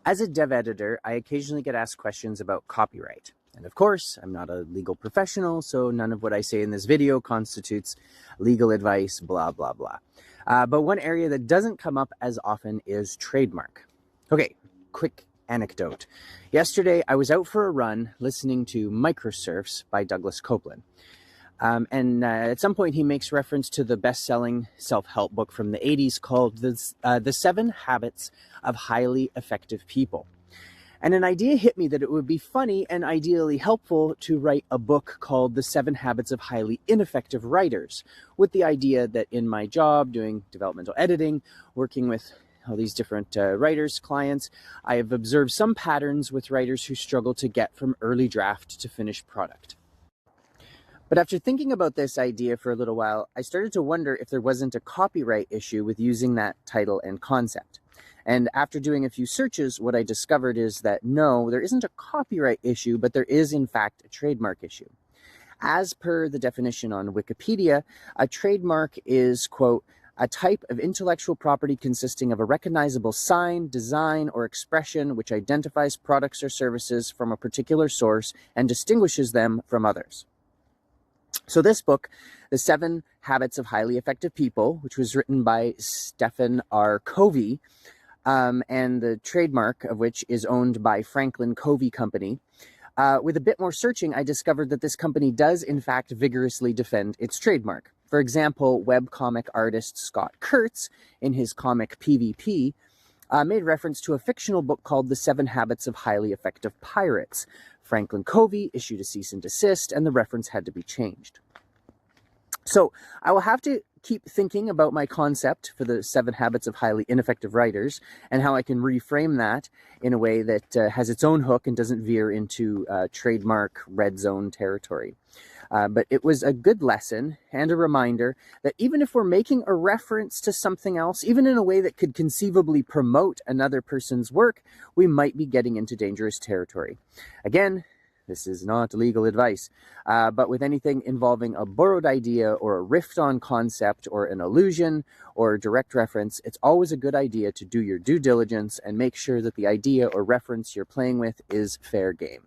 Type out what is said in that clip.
As a dev editor, I occasionally get asked questions about copyright. And of course, I'm not a legal professional, so none of what I say in this video constitutes legal advice, blah, blah, blah. But one area that doesn't come up as often is trademark. Okay, quick anecdote. Yesterday, I was out for a run listening to Microsurfs by Douglas Copeland. At some point, he makes reference to the best-selling self-help book from the 80s called The 7 Habits of Highly Effective People. And an idea hit me that it would be funny and ideally helpful to write a book called The 7 Habits of Highly Ineffective Writers, with the idea that in my job, doing developmental editing, working with all these different writers, clients, I have observed some patterns with writers who struggle to get from early draft to finished product. But after thinking about this idea for a little while, I started to wonder if there wasn't a copyright issue with using that title and concept. And after doing a few searches, what I discovered is that no, there isn't a copyright issue, but there is in fact a trademark issue. As per the definition on Wikipedia, a trademark is, quote, a type of intellectual property consisting of a recognizable sign, design, or expression which identifies products or services from a particular source and distinguishes them from others. So this book, The 7 Habits of Highly Effective People, which was written by Stephen R. Covey, and the trademark of which is owned by Franklin Covey Company. With a bit more searching, I discovered that this company does, in fact, vigorously defend its trademark. For example, webcomic artist Scott Kurtz, in his comic PvP, made reference to a fictional book called The 7 Habits of Highly Effective Pirates. Franklin Covey issued a cease and desist, and the reference had to be changed. So I will have to keep thinking about my concept for the 7 Habits of Highly Ineffective Writers and how I can reframe that in a way that has its own hook and doesn't veer into trademark red zone territory. But it was a good lesson and a reminder that even if we're making a reference to something else, even in a way that could conceivably promote another person's work, we might be getting into dangerous territory. Again, this is not legal advice, but with anything involving a borrowed idea or a riffed on concept or an allusion or direct reference, it's always a good idea to do your due diligence and make sure that the idea or reference you're playing with is fair game.